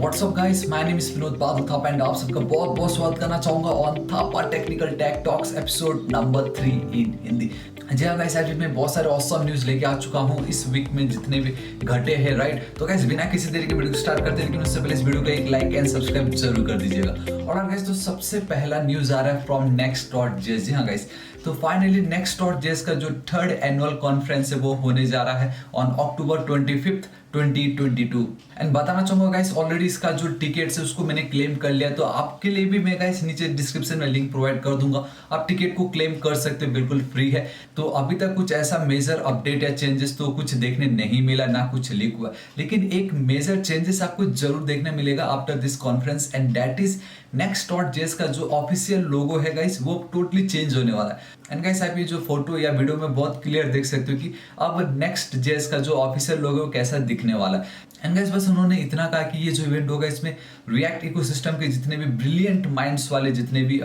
WhatsApp guys, my name is Vinod बादल Thapa and आप सबका बहुत बहुत स्वागत करना चाहूंगा on Thapa technical tech talks episode number 3 इन हिंदी। जी हाँ गाइस, आज मैं बहुत सारे ऑसम न्यूज़ लेके आ चुका हूँ इस वीक में जितने भी घटे हैं, राइट। तो गाइस बिना किसी देरी के वीडियो को स्टार्ट करते हैं, लेकिन उससे पहले इस वीडियो को एक लाइक एंड सब्सक्राइब जरूर कर दीजिएगा। और गाइस तो सबसे पहला न्यूज़ आ रहा है फ्रॉम नेक्स्ट.js। जी हाँ गाइस, तो फाइनली नेक्स्ट.js का जो थर्ड एनुअल कॉन्फ्रेंस है वो होने जा रहा है ऑन अक्टूबर 25 2022। एंड बताना चाहूंगा गाइस, ऑलरेडी इसका जो टिकट्स है उसको मैंने क्लेम कर लिया, तो आपके लिए भी मैं गाइस नीचे डिस्क्रिप्शन में लिंक प्रोवाइड कर दूंगा, आप टिकट को क्लेम कर सकते हो, बिल्कुल फ्री है। तो अभी तक कुछ ऐसा मेजर अपडेट या चेंजेस तो कुछ देखने नहीं मिला, ना कुछ लीक हुआ, लेकिन एक मेजर चेंजेस आपको जरूर देखने मिलेगा after this conference, and that is Next JS का जो ऑफिशियल लोगो है गाइस वो टोटली चेंज होने वाला है। एंड गाइस आप ये जो फोटो या वीडियो में बहुत क्लियर देख सकते हो कि अब नेक्स्ट.js का जो ऑफिशियल लोगो कैसा दिखने वाला है। एंड गाइस बस उन्होंने इतना कहा कि ये जो इवेंट होगा इसमें रिएक्ट इकोसिस्टम के जितने भी ब्रिलियंट माइंड्स वाले जितने भी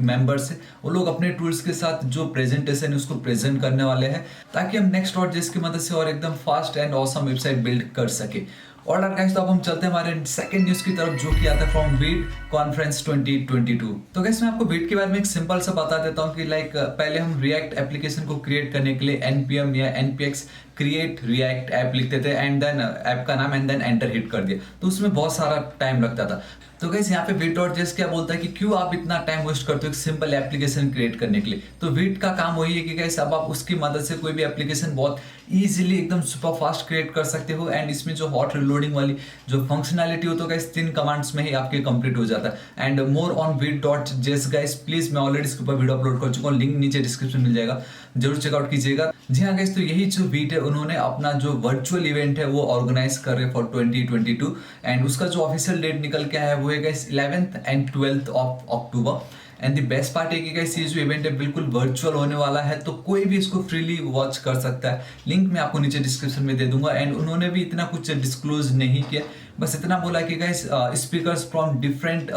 मेंबर्स हैं वो लोग अपने टूल्स के साथ जो प्रेजेंटेशन है उसको प्रेजेंट करने वाले हैं, ताकि हम नेक्स्ट.js की मदद से और एकदम fast and awesome website build कर सके। और गाइस तो अब हम चलते हैं हमारे सेकंड न्यूज की तरफ, जो कि आता है फ्रॉम वीट कॉन्फ्रेंस 2022। तो गाइस मैं आपको वीट के बारे में एक सिंपल सा बता देता हूँ कि पहले हम रिएक्ट एप्लीकेशन को क्रिएट करने के लिए npm या npx क्रिएट रिएक्ट ऐप लिखते थे, एंड देन ऐप का नाम, एंड देन एंटर हिट कर दिया, तो उसमें बहुत सारा टाइम लगता था। तो गाइस यहाँ पे वीट.js क्या बोलता है कि क्यों आप इतना टाइम वेस्ट करते हो एक सिंपल एप्लीकेशन क्रिएट करने के लिए। तो वीट का काम वही है कि गाइस अब आप उसकी मदद से कोई भी एप्लीकेशन बहुत इजीली एकदम सुपर फास्ट क्रिएट कर सकते हो, एंड इसमें जो हॉट रिलोडिंग वाली जो फंक्शनैलिटी हो तो गाइस 3 कमांड्स में ही आपके कंप्लीट हो जाता है। And more on Vite JS guys, please मैं ऑलरेडी इसके ऊपर वीडियो अपलोड कर चुका हूँ, लिंक नीचे डिस्क्रिप्शन मिल जाएगा, जरूर चेकआउट कीजिएगा। जी हाँ गाइस, तो यही जो वीट है उन्होंने अपना जो वर्चुअल इवेंट है वो ऑर्गेनाइज कर रहे फॉर 2022, एंड उसका जो ऑफिशियल डेट निकल के आया है वो है guys 11th and 12th of October. And the best part है कि गाइस ये जो इवेंट है बिल्कुल वर्चुअल होने वाला है, तो कोई भी इसको फ्रीली वॉच कर सकता है, लिंक मैं आपको नीचे डिस्क्रिप्शन में दे दूंगा। एंड उन्होंने भी इतना कुछ डिस्क्लोज नहीं किया, बस इतना बोला कि guys speakers from different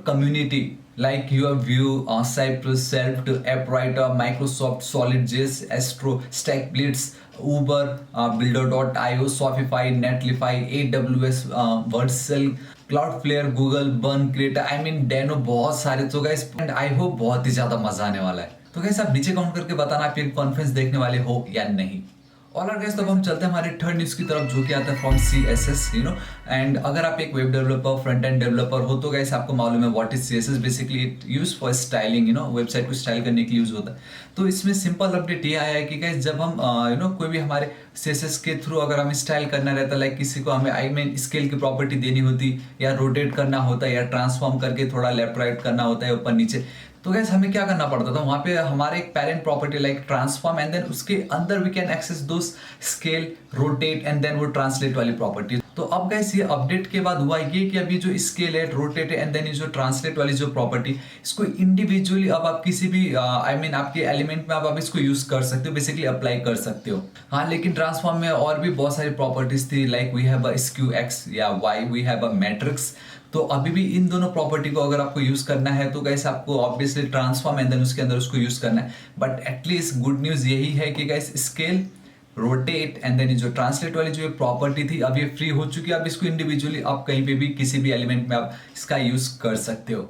community like your Vue, Cypress, Self, AppWriter, Microsoft SolidJS, Astro, StackBlitz, Uber, Builder.io, Shopify, Netlify, AWS, Vercel, Cloudflare, Google, Burn, Creator, I mean Deno, बहुत सारे। तो गाइस एंड आई होप बहुत ही ज्यादा मजा आने वाला है। तो गाइस आप नीचे कमेंट करके बताना आप ये कॉन्फ्रेंस देखने वाले हो या नहीं। और गाइस तो हम चलते हैं हमारे थर्ड न्यूज की तरफ, जो कि आता है फ्रॉम CSS, एंड अगर आप एक web developer, front end developer हो तो गाइस आपको मालूम है what is CSS। Basically it use for styling, website को स्टाइल करने के लिए यूज होता है। तो इसमें सिंपल अपडेट ये आया है कि गाइस जब हम कोई भी हमारे CSS के थ्रू अगर हमें स्टाइल करना रहता, लाइक किसी को हमें स्केल की प्रॉपर्टी देनी होती, या रोटेट करना होता है, या ट्रांसफॉर्म करके थोड़ा लेफ्ट राइट करना होता है, ऊपर नीचे, तो गैस हमें क्या करना पड़ता था, वहां पे हमारे एक parent property like transform, and then उसके अंदर वी कैन एक्सेस दो स्केल, रोटेट, एंड देन वो ट्रांसलेट वाली प्रॉपर्टी। तो अब गैस ये अपडेट के बाद हुआ ये कि अभी जो स्केल है, रोटेट है, एंड देन ये जो ट्रांसलेट वाली जो प्रॉपर्टी, इसको इंडिविजुअली अब आप किसी भी आपके एलिमेंट में आप इसको यूज कर सकते हो, बेसिकली अप्लाई कर सकते हो। हाँ, लेकिन ट्रांसफॉर्म में और भी बहुत सारी प्रॉपर्टीज थी, like we have a skew X या Y, we have a matrix. तो अभी भी इन दोनों प्रॉपर्टी को अगर आपको यूज करना है तो गाइस आपको ऑब्वियसली ट्रांसफॉर्म एंड देन उसके अंदर उसको यूज करना है। बट एटलीस्ट गुड न्यूज यही है कि guys scale, rotate, and then जो ट्रांसलेट वाली जो प्रॉपर्टी थी अब ये फ्री हो चुकी है। अब इसको इंडिविजुअली आप कहीं पे भी किसी भी एलिमेंट में आप इसका यूज कर सकते हो।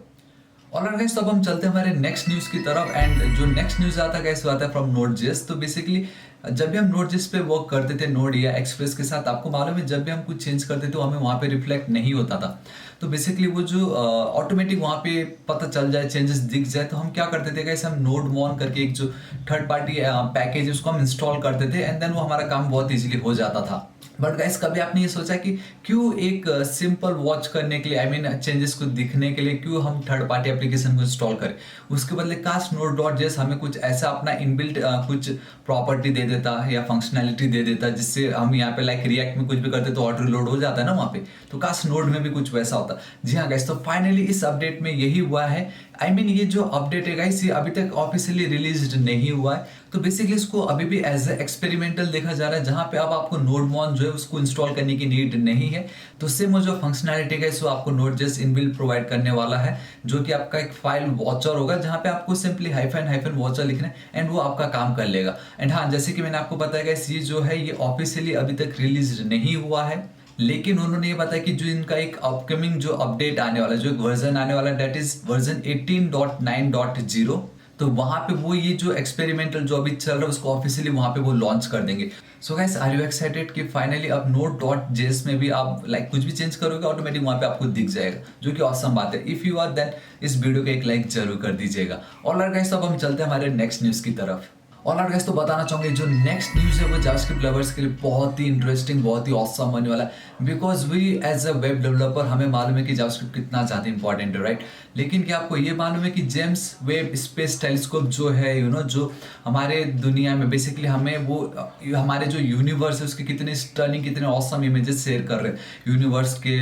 और गाइस तो अब हम चलते हैं हमारे नेक्स्ट न्यूज की तरफ, एंड जो नेक्स्ट न्यूज आता है गाइस वो आता है फ्रॉम Node.js। तो बेसिकली जब भी हम Node.js पे वर्क करते थे नोड या एक्सप्रेस के साथ, आपको मालूम है जब भी हम कुछ चेंज करते थे तो हमें वहाँ पे रिफ्लेक्ट नहीं होता था। तो बेसिकली वो जो ऑटोमेटिक वहाँ पे पता चल जाए, चेंजेस दिख जाए, तो हम क्या करते थे गाइस, हम नोडमोन करके एक जो थर्ड पार्टी पैकेज है उसको हम इंस्टॉल करते थे, एंड देन वो हमारा काम बहुत इजीली हो जाता था। बट गाइस कभी आपने ये सोचा कि क्यों एक सिंपल वॉच करने के लिए, चेंजेस को दिखने के लिए क्यों हम थर्ड पार्टी एप्लीकेशन को इंस्टॉल करें, उसके बदले काश Node.js हमें कुछ ऐसा अपना इनबिल्ट कुछ प्रॉपर्टी दे देता या फंक्शनैलिटी दे देता, जिससे हम यहाँ पे लाइक रिएक्ट में कुछ भी करते तो ऑटो रिलोड हो जाता है ना वहाँ पे, तो काश नोड में भी कुछ वैसा होता। जी हाँ गाइस, तो फाइनली इस अपडेट में यही हुआ है। ये जो अपडेट है गाइस ये अभी तक ऑफिशियली रिलीज नहीं हुआ है, तो बेसिकली इसको अभी भी एज ए एक्सपेरिमेंटल देखा जा रहा है, जहां पे अब आपको नोडमोन जो है उसको इंस्टॉल करने की नीड नहीं है। तो सेम जो फंक्शनैलिटी है सो आपको Node.js इनबिल्ट प्रोवाइड करने वाला है, जो कि आपका एक फाइल वॉचर होगा, जहां पे आपको सिंपली हाइफन वॉचर लिखना है एंड वो आपका काम कर लेगा। एंड हाँ, जैसे कि मैंने आपको बताया गाइस ये जो है ये ऑफिशियली अभी तक रिलीज नहीं हुआ है, लेकिन उन्होंने ये बताया कि जो इनका एक अपकमिंग जो अपडेट आने वाला, जो एक वर्जन आने वाला, दैट इज वर्जन 18.9.0, तो वहां पे वो ये जो एक्सपेरिमेंटल जो अभी चल रहा है उसको ऑफिशियली वहां पे वो लॉन्च कर देंगे। So guys, are you excited कि फाइनली अब Node.js में भी आप लाइक कुछ भी चेंज करोगे ऑटोमेटिक वहां पे आपको दिख जाएगा, जो कि ऑसम बात है। इफ यू आर देन इस वीडियो को एक लाइक जरूर कर दीजिएगा। ऑलराइट गाइस, तो अब हम चलते हैं हमारे नेक्स्ट न्यूज की तरफ। ऑलराइट गाइस, तो बताना चाहूंगे जो नेक्स्ट न्यूज है वो जावास्क्रिप्ट लवर्स के लिए बहुत ही इंटरेस्टिंग, बहुत ही ऑसम होने वाला है। Because we as a web developer हमें मालूम है कि जावास्क्रिप्ट कितना ज़्यादा इंपॉर्टेंट है, राइट। लेकिन क्या आपको ये मालूम है कि जेम्स वेब स्पेस टेलीस्कोप जो है जो हमारे दुनिया में बेसिकली हमें वो हमारे जो यूनिवर्स है उसके कितने स्टर्निंग, कितने ऑसम इमेजेस शेयर कर रहे हैं यूनिवर्स के,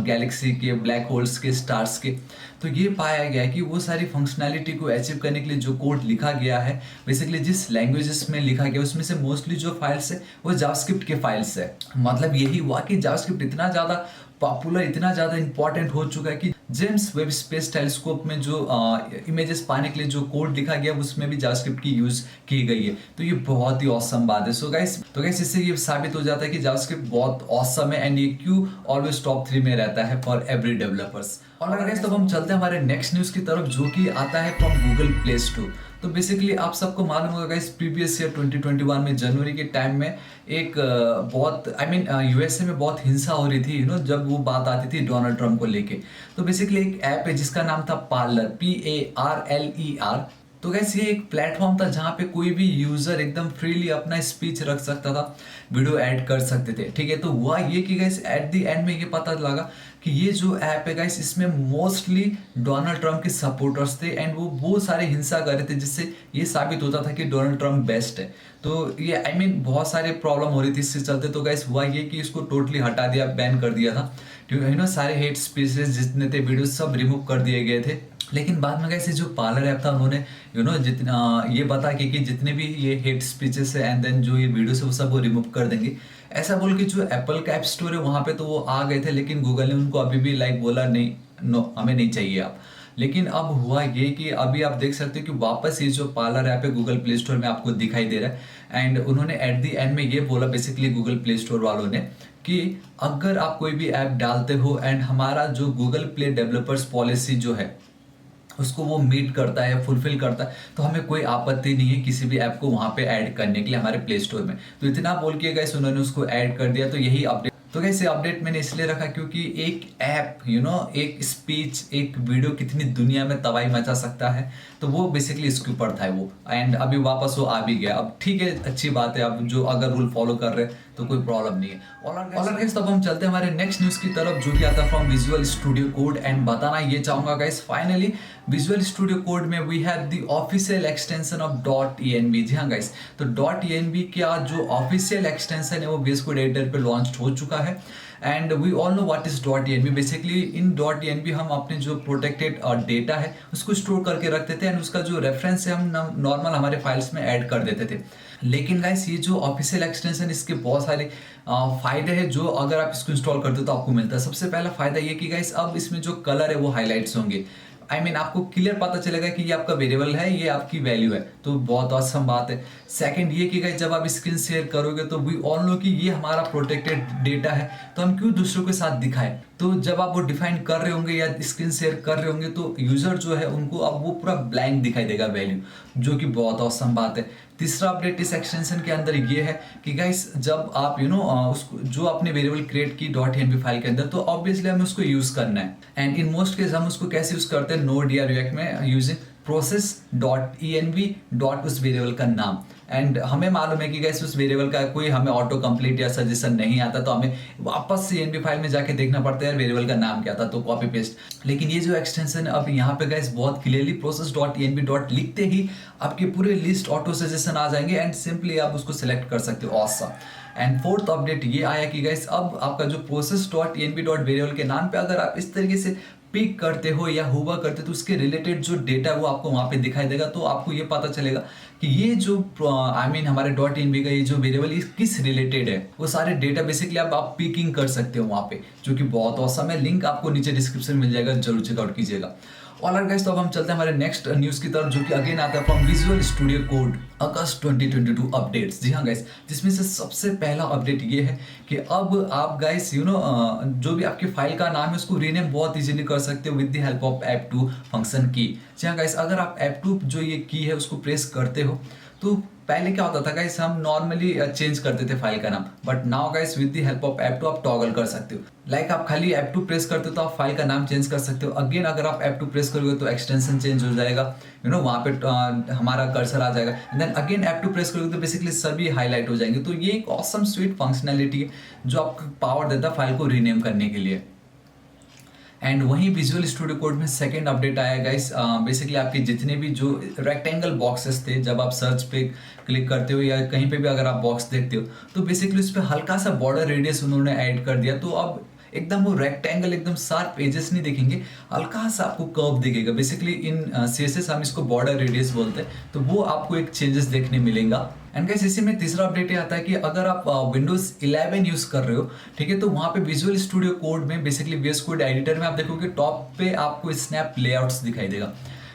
गैलेक्सी के, ब्लैक होल्स के, स्टार्स के। तो ये पाया गया है कि वो सारी फंक्शनैलिटी को अचीव करने के लिए जो कोड लिखा गया है, बेसिकली जिस लैंग्वेजेस में लिखा गया उसमें से मोस्टली जो फाइल्स है वो जावास्क्रिप्ट के फाइल्स है। मतलब यही हुआ कि जावास्क्रिप्ट इतना ज़्यादा पॉपुलर, इतना ज़्यादा इंपॉर्टेंट हो चुका है कि जेम्स वेब स्पेस टेलीस्कोप में जो इमेजेस पाने के लिए जो कोड लिखा गया उसमें भी जावास्क्रिप्ट की यूज की गई है। तो ये बहुत ही ऑसम बात है। सो गाइस, इससे ये साबित हो जाता है कि जावास्क्रिप्ट बहुत ऑसम है एंड ये क्यों ऑलवेज टॉप 3 में रहता है for every developers. Alright guys, तो हम चलते हैं हमारे नेक्स्ट न्यूज की तरफ, जो कि आता है फ्रॉम गूगल प्ले स्टोर। तो बेसिकली आप सबको मालूम होगा इस प्रीवियस ईयर 2021 में जनवरी के टाइम में एक बहुत यूएसए में बहुत हिंसा हो रही थी जब वो बात आती थी डोनाल्ड ट्रम्प को लेके। तो बेसिकली एक ऐप है जिसका नाम था पार्लर, PARLER। तो गैस ये एक प्लेटफॉर्म था जहाँ पे कोई भी यूजर एकदम फ्रीली अपना स्पीच रख सकता था, वीडियो ऐड कर सकते थे, ठीक है। तो हुआ ये कि गैस एट द एंड में ये पता लगा कि ये जो ऐप है गैस इसमें मोस्टली डोनाल्ड ट्रम्प के सपोर्टर्स थे एंड वो सारे हिंसा कर रहे थे, जिससे ये साबित होता था कि डोनाल्ड ट्रम्प बेस्ट है। तो ये बहुत सारे प्रॉब्लम हो रही थी इससे चलते। तो गैस हुआ ये कि इसको टोटली हटा दिया, बैन कर दिया था। सारे हेट स्पीचेस जितने थे वीडियो सब रिमूव कर दिए गए थे। लेकिन बाद में कैसे जो पार्लर ऐप था उन्होंने जितना ये बता कि जितने भी ये हेट स्पीचेस है एंड देन जो ये वीडियोस है वो सब वो रिमूव कर देंगे, ऐसा बोल के जो एप्पल का ऐप स्टोर है वहाँ पे तो वो आ गए थे। लेकिन गूगल ने उनको अभी भी बोला नहीं, नो हमें नहीं चाहिए आप। लेकिन अब हुआ ये कि अभी आप देख सकते हो कि वापस ये जो पार्लर ऐप है गूगल प्ले स्टोर में आपको दिखाई दे रहा है। एंड उन्होंने एट द एंड में ये बोला बेसिकली गूगल प्ले स्टोर वालों ने कि अगर आप कोई भी ऐप डालते हो एंड हमारा जो गूगल प्ले डेवलपर्स पॉलिसी जो है उसको वो मीट करता है, फुलफिल करता है, तो हमें कोई आपत्ति नहीं है किसी भी ऐप को वहाँ पे ऐड करने के लिए हमारे प्ले स्टोर में। तो इतना बोल के गाइस उन्होंने उसको ऐड कर दिया। तो यही अपडेट, तो गाइस ये अपडेट मैंने इसलिए रखा क्योंकि एक ऐप एक स्पीच, एक वीडियो कितनी दुनिया में तबाही मचा सकता है, तो वो बेसिकली इसके ऊपर था वो। एंड अभी वापस वो आ भी गया। अब ठीक है, अच्छी बात है, अब जो अगर रूल फॉलो कर रहे हैं तो कोई प्रॉब्लम नहीं है। ऑलराइट गाइस, तब हम चलते हैं हमारे नेक्स्ट न्यूज की तरफ, जो कि आता है from Visual Studio Code. And बताना ये चाहूंगा guys, finally Visual Studio Code में we have the official extension of .env। जी हाँ गाइस, तो .env का जो ऑफिशियल एक्सटेंशन है वो VS Code एडिटर पे लॉन्च हो चुका है। And we all know what is .env। Basically in .env हम अपने जो प्रोटेक्टेड डेटा है उसको स्टोर करके रखते थे एंड उसका जो रेफरेंस है हम नॉर्मल हमारे फाइल्स में ऐड कर देते थे। लेकिन गाइस ये जो ऑफिशियल एक्सटेंशन, इसके बहुत सारे फायदे हैं जो अगर आप इसको इंस्टॉल करते हो तो आपको मिलता है। सबसे पहला फायदा ये कि गाइस अब इसमें जो कलर है वो हाईलाइट्स होंगे। आपको क्लियर पता चलेगा कि ये आपका वेरिएबल है, ये आपकी वैल्यू है, तो बहुत औसम बात है। सेकंड ये कि जब आप स्क्रीन शेयर करोगे तो वी ऑल नो कि ये हमारा प्रोटेक्टेड डेटा है, तो हम क्यों दूसरों के साथ दिखाएं। तो जब आप वो डिफाइन कर रहे होंगे या स्क्रीन शेयर कर रहे होंगे तो यूजर जो है उनको अब वो पूरा ब्लैंक दिखाई देगा वैल्यू, जो कि बहुत औसम बात है। तीसरा अपडेट इस एक्सटेंशन के अंदर ये है कि गाइस जब आप उसको जो अपने वेरिएबल क्रिएट की .env फाइल के अंदर, तो ऑब्वियसली हमें उसको यूज करना है। एंड इन मोस्ट केस हम उसको कैसे यूज करते हैं, नोड या रिएक्ट में यूजिंग process.env उस वेरिएबल का नाम। एंड हमें मालूम है कि गाइस उस वेरिएबल का कोई हमें ऑटो कंप्लीट या सजेशन नहीं आता, तो हमें वापस से env फाइल में जाके देखना पड़ता है वेरिएबल का नाम क्या था, तो कॉपी पेस्ट। लेकिन ये जो एक्सटेंशन अब यहाँ पे गाइस बहुत क्लियरली process.env लिखते ही आपके पूरे लिस्ट ऑटो सजेशन आ जाएंगे एंड सिंपली आप उसको सिलेक्ट कर सकते हो। ऑसम। एंड फोर्थ अपडेट ये आया कि गाइस अब आपका जो process.env वेरिएबल के नाम पे अगर आप इस तरीके से पिक करते हो या हुआ करते हो तो उसके रिलेटेड जो डेटा वो आपको वहाँ पे दिखाई देगा। तो आपको ये पता चलेगा कि ये जो हमारे .env का ये जो वेरिएबल किस रिलेटेड है, वो सारे डेटा बेसिकली आप पिकिंग कर सकते हो वहाँ पे, जो कि बहुत औसम है। लिंक आपको नीचे डिस्क्रिप्शन में मिल जाएगा, जरूर चेकआउट कीजिएगा। ऑलराइट गाइस, तो अब हम चलते हैं हमारे नेक्स्ट न्यूज की तरफ, जो कि अगेन आता है फ्रॉम विजुअल स्टूडियो कोड अगस्त 2022 अपडेट्स। जी हाँ गाइस, जिसमें से सबसे पहला अपडेट ये है कि अब आप गाइस जो भी आपकी फाइल का नाम है उसको रीनेम बहुत इजीली कर सकते हो with the help of F2 function की। जी हाँ गाइस, अगर आप F2 जो ये की है उसको प्रेस करते हो तो पहले क्या होता था गाइस, हम नॉर्मली चेंज करते थे फाइल का नाम, but now guys with the help of F2 आप टॉगल कर सकते हो। लाइक आप खाली F2 प्रेस करते हो तो आप फाइल का नाम चेंज कर सकते हो। अगेन अगर आप F2 प्रेस करोगे तो एक्सटेंशन चेंज हो जाएगा, वहाँ पे हमारा कर्सर आ जाएगा। And then again F2 press करोगे तो बेसिकली सभी हाईलाइट हो जाएंगे। तो ये एक ऑसम स्वीट फंक्शनैलिटी है जो आपको पावर देता है फाइल को रीनेम करने के लिए। एंड वहीं विजुअल स्टूडियो कोड में सेकंड अपडेट आया गाइस। बेसिकली आपके जितने भी जो रेक्टेंगल बॉक्सेस थे, जब आप सर्च पे क्लिक करते हो या कहीं पे भी अगर आप बॉक्स देखते हो तो बेसिकली उस पर हल्का सा बॉर्डर रेडियस उन्होंने ऐड कर दिया। तो अब एकदम वो रेक्टेंगल एकदम शार्प एजेस नहीं दिखेंगे, हल्का सा आपको कर्व दिखेगा। बेसिकली इन CSS हम इसको बॉर्डर रेडियस बोलते हैं, तो वो आपको एक चेंजेस देखने मिलेगा। एंड गाइस, इसी में तीसरा अपडेट ये आता है कि अगर आप विंडोज 11 यूज कर रहे हो, ठीक है, तो वहाँ पे विजुअल स्टूडियो कोड में बेसिकली VS कोड एडिटर में आप देखोगे टॉप पे आपको स्नैप लेआउट्स दिखाई देगा।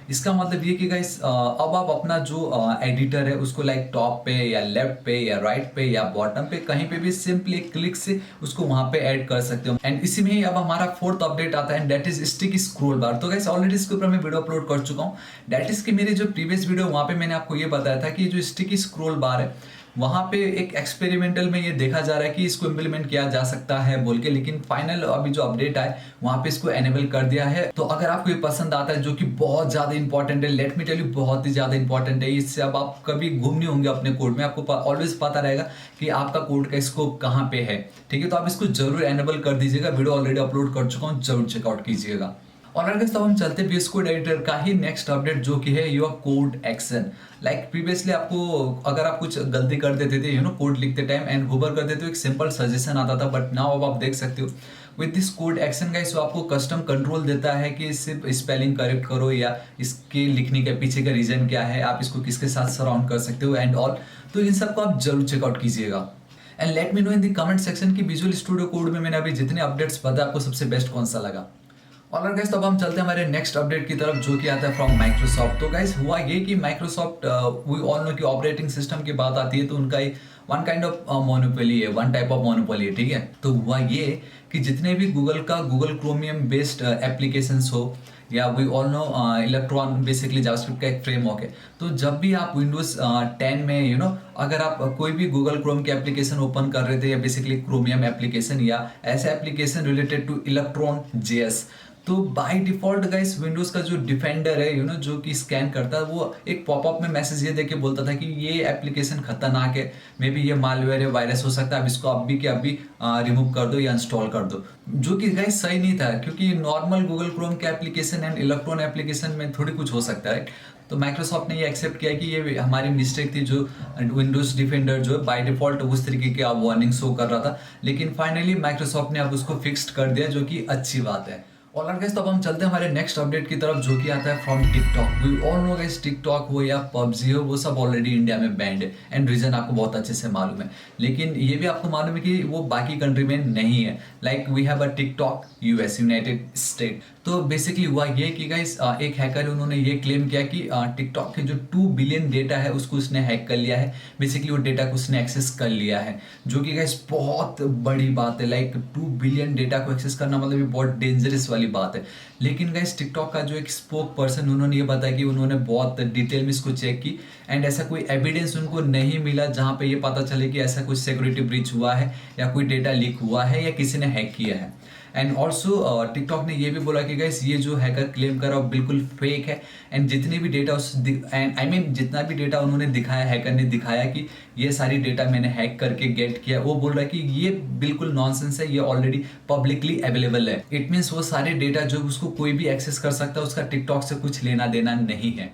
इसका मतलब ये कि गाइस अब आप अपना जो एडिटर है उसको लाइक टॉप पे या लेफ्ट पे या राइट पे या बॉटम पे कहीं पे भी सिंपली क्लिक से उसको वहां पे ऐड कर सकते हो। एंड इसी में ही अब हमारा फोर्थ अपडेट आता है, दैट इज स्टिकी स्क्रॉल बार। तो गाइस ऑलरेडी इसके ऊपर मैं वीडियो अपलोड कर चुका हूँ। दैट इज कि मेरे जो प्रीवियस वीडियो वहां पे मैंने आपको ये बताया था कि जो स्टिकी स्क्रॉल बार है वहां पे एक एक्सपेरिमेंटल में ये देखा जा रहा है कि इसको इम्प्लीमेंट किया जा सकता है बोल के, लेकिन फाइनल अभी जो अपडेट आए वहां पे इसको एनेबल कर दिया है। तो अगर आपको ये पसंद आता है, जो कि बहुत ज्यादा इंपॉर्टेंट है, लेट मी टेल यू बहुत ही ज्यादा इंपॉर्टेंट है, इससे अब आप कभी गुम नहीं होंगे अपने कोड में, आपको ऑलवेज पता रहेगा कि आपका कोड का स्कोप कहाँ पे है। ठीक है, तो आप इसको जरूर एनेबल कर दीजिएगा। वीडियो ऑलरेडी अपलोड कर चुका हूँ, जरूर चेकआउट कीजिएगा। और अगर तो हम चलते VS कोड एडिटर का ही नेक्स्ट अपडेट, जो कि है your code action. Like previously आपको अगर आप कुछ गलती कर देते थे कोड लिखते टाइम एंड होवर कर देते तो एक सिंपल सजेशन आता था, बट नाउ अब आप देख सकते हो with this code action guys वो आपको कस्टम कंट्रोल देता है कि सिर्फ स्पेलिंग करेक्ट करो या इसके लिखने के पीछे का रीजन क्या है, आप इसको किसके साथ सराउंड कर सकते हो एंड ऑल। तो इन सबको आप जरूर चेकआउट कीजिएगा। And let me know in the comment section की विजुअल स्टूडियो कोड में मैंने अभी जितने अपडेट्स बताया आपको सबसे बेस्ट कौन सा लगा। ऑलराइट गाइस, तो अब हम चलते हैं हमारे नेक्स्ट अपडेट की तरफ, जो कि आता है फ्रॉम माइक्रोसॉफ्ट। तो गाइस हुआ ये कि माइक्रोसॉफ्ट वी ऑल नो कि ऑपरेटिंग सिस्टम की बात आती है तो उनका वन काइंड ऑफ मोनोपोली है, वन टाइप ऑफ मोनोपोली है। ठीक है, तो हुआ ये कि जितने भी गूगल क्रोमियम बेस्ड एप्लीकेशंस हो या we all know electron basically JavaScript का एक फ्रेमवर्क है, तो जब भी आप विंडोज 10 में अगर आप कोई भी गूगल क्रोम की एप्लीकेशन ओपन कर रहे थे या बेसिकली क्रोमियम एप्लीकेशन या ऐसा application related two electron JS, तो बाय डिफॉल्ट गाइस विंडोज का जो डिफेंडर है जो कि स्कैन करता है, वो एक पॉपअप में मैसेज ये देके बोलता था कि ये एप्लीकेशन खतरनाक है, मे बी ये मालवेयर है, वायरस हो सकता है, अब इसको अभी के अभी रिमूव कर दो या इंस्टॉल कर दो। जो कि गाइस सही नहीं था, क्योंकि नॉर्मल गूगल क्रोम के एप्लीकेशन एंड इलेक्ट्रॉन एप्लीकेशन में थोड़ी कुछ हो सकता है। तो माइक्रोसॉफ्ट ने ये एक्सेप्ट किया कि ये हमारी मिस्टेक थी, जो विंडोज डिफेंडर जो बाय डिफॉल्ट उस तरीके की वार्निंग शो कर रहा था, लेकिन फाइनली माइक्रोसॉफ्ट ने अब उसको फिक्स्ड कर दिया, जो कि अच्छी बात है। ऑलराइट गाइस, तो अब हम चलते हैं हमारे नेक्स्ट अपडेट की तरफ, जो कि आता है from TikTok. We all know guys, TikTok हो या PUBG हो, वो सब ऑलरेडी इंडिया में बैंड है एंड रीजन आपको बहुत अच्छे से मालूम है, लेकिन ये भी आपको मालूम है कि वो बाकी कंट्री में नहीं है। Like we have a TikTok US United State. तो बेसिकली हुआ ये कि गाइस एक हैकर है, उन्होंने ये क्लेम किया कि टिकटॉक के जो 2 बिलियन डेटा है उसको उसने हैक कर लिया है। बेसिकली वो डेटा को उसने एक्सेस कर लिया है, जो कि गाइस बहुत बड़ी बात है। लाइक 2 बिलियन डेटा को एक्सेस करना मतलब ये बहुत डेंजरस वाली बात है। लेकिन गाइस टिकटॉक का जो एक स्पोक पर्सन उन्होंने ये बताया कि उन्होंने बहुत डिटेल में इसको चेक की एंड ऐसा कोई एविडेंस उनको नहीं मिला जहाँ पे ये पता चले कि ऐसा कुछ सिक्योरिटी ब्रीच हुआ है या कोई डेटा लीक हुआ है या किसी ने हैक किया है। एंड ऑल्सो टिकटॉक ने ये भी बोला कि गाइस ये जो हैकर क्लेम कर रहा है बिल्कुल फेक है एंड जितनी भी डेटा जितना भी डेटा उन्होंने दिखाया, हैकर ने दिखाया कि ये सारी डेटा मैंने हैक करके गेट किया, वो बोल रहा है कि ये बिल्कुल नॉनसेंस है, ये ऑलरेडी पब्लिकली अवेलेबल है। इट मीन्स वो सारे डेटा जो उसको कोई भी एक्सेस कर सकता है, उसका टिकटॉक से कुछ लेना देना नहीं है।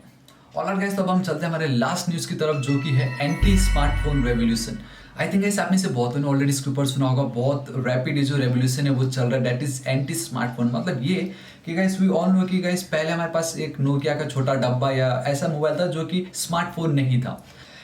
ऑलराइट गाइस, तो अब हम चलते हैं हमारे लास्ट न्यूज की तरफ, जो कि है anti smartphone revolution. I think guys आपने से बहुत ने ऑलरेडी इसके ऊपर सुना होगा, बहुत रैपिड जो रेवोल्यूशन है वो चल रहा है, दैट इज एंटी स्मार्टफोन। मतलब ये कि गाइस वी ऑल नो कि गाइस पहले हमारे पास एक नोकिया का छोटा डब्बा या ऐसा मोबाइल था जो कि स्मार्टफोन नहीं था।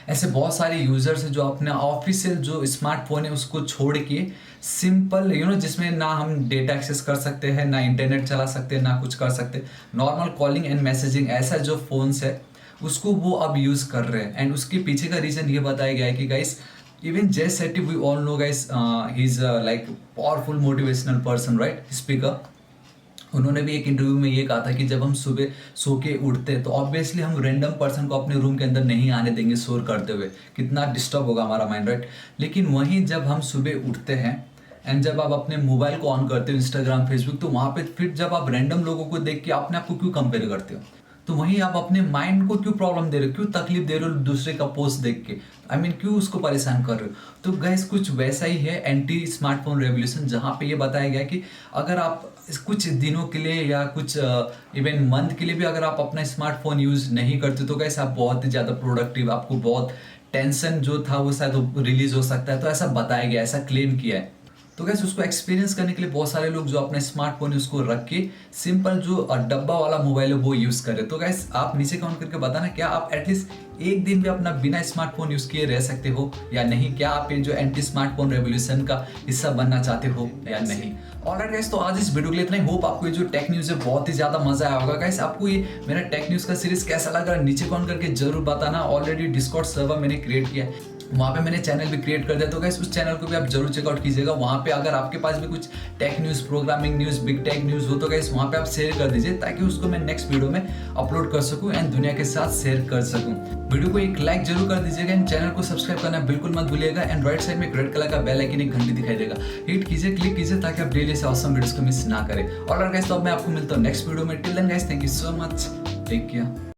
ऐसे बहुत सारे यूजर्स हैं जो अपने ऑफिशियल जो स्मार्टफोन है उसको छोड़ के सिंपल जिसमें ना हम डेटा एक्सेस कर सकते हैं, ना इंटरनेट चला सकते हैं, ना कुछ कर सकते, नॉर्मल कॉलिंग एंड मैसेजिंग ऐसा जो फोन्स है उसको वो अब यूज कर रहे हैं। एंड उसके पीछे का रीजन ये बताया गया है कि guys even Jay Shetty, we all know guys, he is like powerful motivational person, right, speaker. उन्होंने भी एक इंटरव्यू में ये कहा था कि जब हम सुबह सो के उठते हैं तो ऑब्वियसली हम रैंडम पर्सन को अपने रूम के अंदर नहीं आने देंगे शोर करते हुए, कितना डिस्टर्ब होगा हमारा माइंड, राइट। लेकिन वहीं जब हम सुबह उठते हैं एंड जब आप अपने मोबाइल को ऑन करते हो, इंस्टाग्राम, फेसबुक, तो वहाँ पे फिर जब आप रैंडम लोगों को देख के अपने आप को क्यों कंपेयर करते हो, तो वहीं आप अपने माइंड को क्यों प्रॉब्लम दे रहे हो, क्यों तकलीफ दे रहे हो दूसरे का पोस्ट देख के, क्यों उसको परेशान कर रहे हो। तो गाइस कुछ वैसा ही है एंटी स्मार्टफोन रेवोल्यूशन, जहाँ पे ये बताया गया कि अगर आप कुछ दिनों के लिए या कुछ इवन मंथ के लिए भी अगर आप अपना स्मार्टफोन यूज नहीं करते तो गाइस आप बहुत ही ज़्यादा प्रोडक्टिव, आपको बहुत टेंशन जो था वो शायद रिलीज हो सकता है। तो ऐसा बताया गया, ऐसा क्लेम किया है। तो गैस उसको एक्सपीरियंस करने के लिए बहुत सारे लोग जो अपना स्मार्टफोन है उसको रख के सिंपल जो डब्बा वाला मोबाइल है वो यूज करे। तो गैस आप नीचे कमेंट करके बताना, क्या आप एटलीस्ट एक दिन भी अपना बिना स्मार्टफोन यूज किए रह सकते हो या नहीं, क्या आप ये जो एंटी स्मार्टफोन रेवोल्यूशन का हिस्सा बनना चाहते हो या नहीं। ऑलराइट गाइस, तो आज इस वीडियो के लिए इतना ही। होप आपको ये जो टेक न्यूज है बहुत ही ज्यादा मजा आया होगा। गाइस आपको ये मेरा टेक न्यूज का सीरीज कैसा लगा नीचे कमेंट करके जरूर बताना। ऑलरेडी डिस्कॉर्ड सर्वर मैंने क्रिएट किया है, वहाँ पे मैंने चैनल भी क्रिएट कर दिया, तो गाइस उस चैनल को भी आप जरूर चेकआउट कीजिएगा। वहाँ पे अगर आपके पास भी कुछ tech news, programming news, big tech news हो तो गाइस वहाँ पे आप शेयर कर दीजिए ताकि उसको मैं नेक्स्ट वीडियो में अपलोड कर सकूँ एंड दुनिया के साथ शेयर कर सकूँ। वीडियो को एक लाइक जरूर कर दीजिएगा एंड चैनल को सब्सक्राइब करना बिल्कुल मत भूलिएगा। एंड राइट साइड में रेड कलर का बेल आइकन एक घंटी दिखाई देगा, हिट कीजिए, क्लिक कीजिए ताकि आप डेली से ऑसम वीडियोस को मिस ना करें। ऑलराइट गाइस, तो अब मैं आपको मिलता हूँ नेक्स्ट वीडियो में। Till then guys, thank you so much, take care.